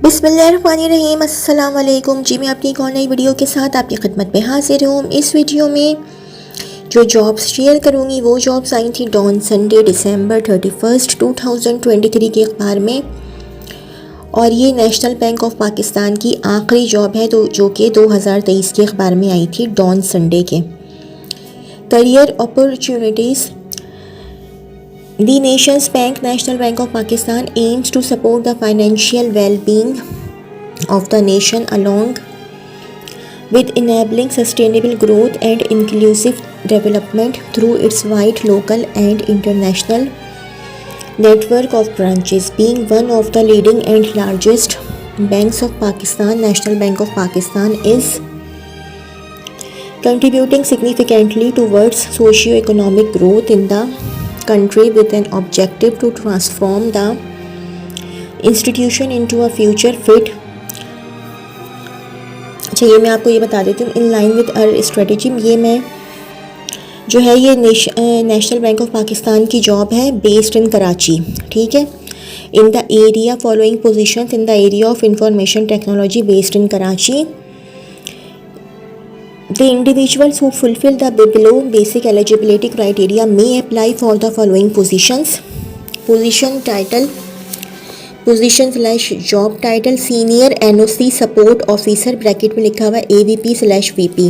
बिस्मिल्लाहिर्रहमानिर्रहीम। अस्सलाम वालेकुम जी। मैं अपनी एक और नई वीडियो के साथ आपकी खिदमत में हाजिर हूँ। इस वीडियो में जो जॉब्स शेयर करूँगी वो जॉब्स आई थी डॉन संडे दिसंबर 31, 2023 के अखबार में, और ये नेशनल बैंक ऑफ पाकिस्तान की आखिरी जॉब है तो जो कि 2023 के अखबार में आई थी डॉन संडे के। Career opportunities. The nation's bank, National Bank of Pakistan, aims to support the financial well-being of the nation along with enabling sustainable growth and inclusive development through its wide local and international network of branches. Being one of the leading and largest banks of Pakistan, National Bank of Pakistan is contributing significantly towards socio-economic growth in the country with an objective to transform the institution into a future fit। चलिए मैं आपको ये बता देती हूँ। In line with our strategy, ये मैं जो है ये नेशनल बैंक ऑफ पाकिस्तान की जॉब है बेस्ड इन कराची, ठीक है। In the area following positions in the area of information technology based in Karachi. The individuals who fulfill the below basic eligibility criteria may apply for the following positions. Position title, position/job title senior NOC support officer bracket में लिखा हुआ AVP/VP,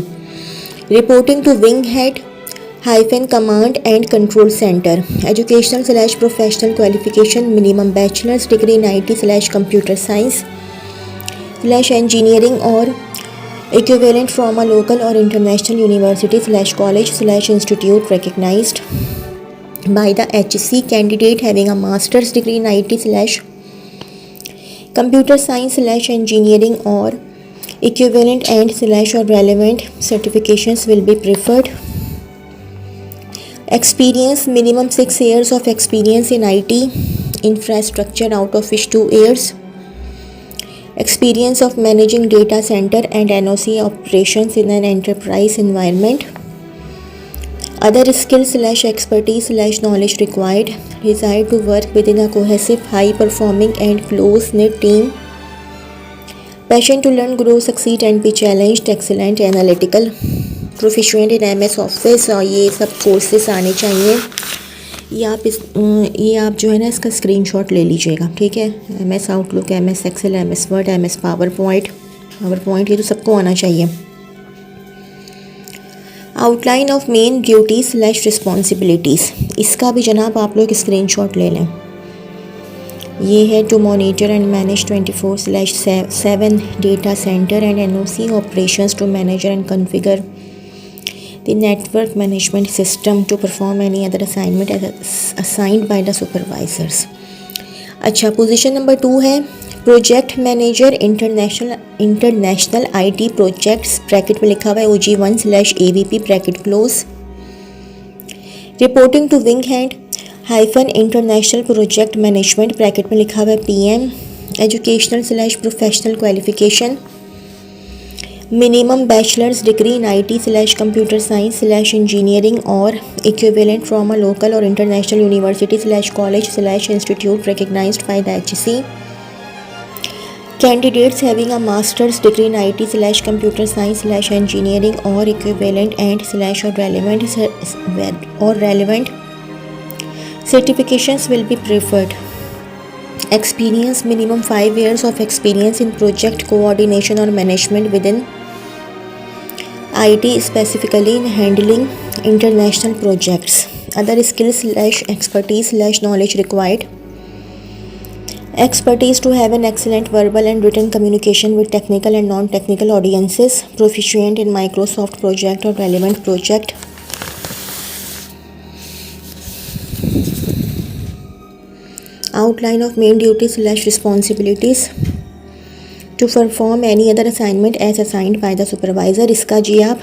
reporting to wing head - command and control center। educational/professional qualification minimum bachelor's degree in IT/computer science/engineering or equivalent from a local or international university/college/institute recognized by the HC। candidate having a master's degree in IT/computer science/engineering or equivalent and/or relevant certifications will be preferred। experience minimum 6 years of experience in IT infrastructure out of which 2 years experience of managing data center and NOC operations in an enterprise environment। other skills/expertise/knowledge required: desire to work within a cohesive, high performing and close knit team, passion to learn, grow, succeed and be challenged, excellent analytical, proficient in MS Office। और ये सब courses आने चाहिए। ये आप जो है ना इसका स्क्रीनशॉट ले लीजिएगा, ठीक है। MS Outlook, MS Excel, MS Word, MS PowerPoint ये तो सबको आना चाहिए। आउटलाइन ऑफ मेन ड्यूटीज/रिस्पॉन्सिबिलिटीज़, इसका भी जनाब आप लोग स्क्रीनशॉट ले लें। ये है to monitor and manage 24/7 data centre and NOC operations, to manager and configure the network management system, to perform any other assignment as assigned by the supervisors। अच्छा, पोजीशन नंबर 2 है project manager international IT projects bracket में लिखा हुआ है OG1/AVP bracket close, reporting to wing head - international project management bracket में लिखा हुआ है PM। Educational professional qualification minimum bachelor's degree in IT/computer science/engineering or equivalent from a local or international university/college/institute recognized by the HC। candidates having a master's degree in IT/computer science/engineering or equivalent and/or relevant certifications will be preferred। experience minimum 5 years of experience in project coordination or management within IT, specifically in handling international projects। other skills/expertise/knowledge required: expertise to have an excellent verbal and written communication with technical and non-technical audiences, proficient in Microsoft project or relevant project, outline of main duties/responsibilities, to perform any other assignment as assigned by the supervisor। इसका जी आप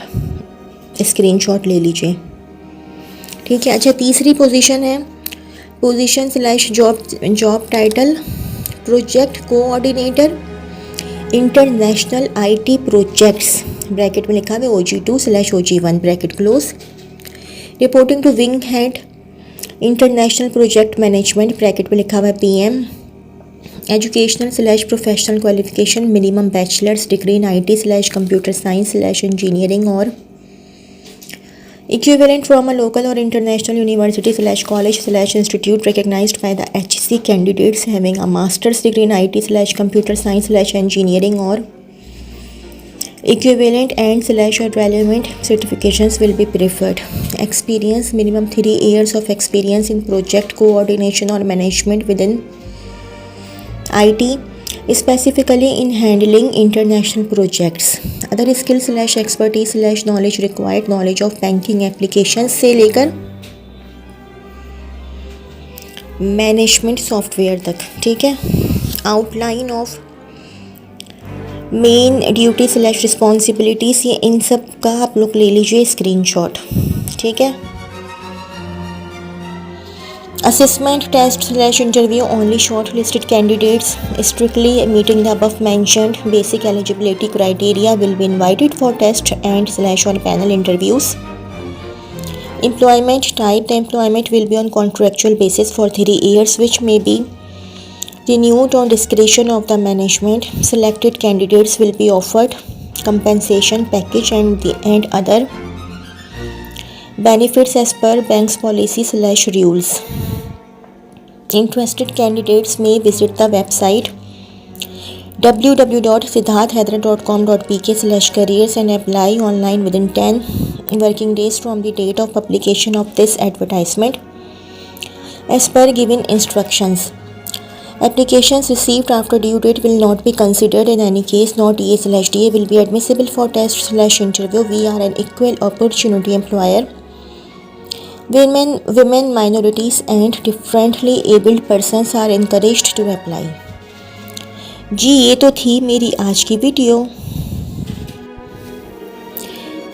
screenshot ले लीजिए, ठीक है। अच्छा, तीसरी position है position job title project coordinator international IT projects bracket में लिखा है OG2/OG1 bracket close, reporting to wing head international project management bracket में लिखा हुआ है PM। educational/professional qualification minimum bachelor's degree in IT/computer science/engineering or equivalent from a local or international university/college/institute recognized by the HC. Candidates having a master's degree in IT/computer science/engineering or equivalent and/or relevant certifications will be preferred. Experience minimum 3 years of experience in project coordination or management within IT, specifically in handling international projects. Other skills/expertise/knowledge required knowledge of banking applications से लेकर management software तक, ठीक है। Outline of main ड्यूटी/रिस्पॉन्सिबिलिटीज़, ये इन सब का आप लोग ले लीजिए स्क्रीनशॉट, ठीक है। Assessment test/interview only shortlisted candidates strictly meeting the above mentioned basic eligibility criteria will be invited for test and/or panel interviews. Employment type: the employment will be on contractual basis for 3 years, which may be renewed on discretion of the management. Selected candidates will be offered compensation package and other benefits as per bank's policy/rules. Interested candidates may visit the website www.siddharthhydra.com.pk/careers and apply online within 10 working days from the date of publication of this advertisement as per given instructions. Applications received after due date will not be considered in any case. No TA/DA will be admissible for test/interview. We are an equal opportunity employer. Women, minorities and differently abled persons are encouraged to apply. जी, ये तो थी मेरी आज की video.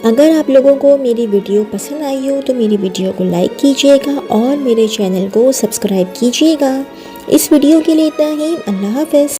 अगर आप लोगों को मेरी वीडियो पसंद आई हो तो मेरी वीडियो को लाइक कीजिएगा और मेरे चैनल को सब्सक्राइब कीजिएगा। इस वीडियो के लिए इतना ही। अल्लाह हाफ़िज़।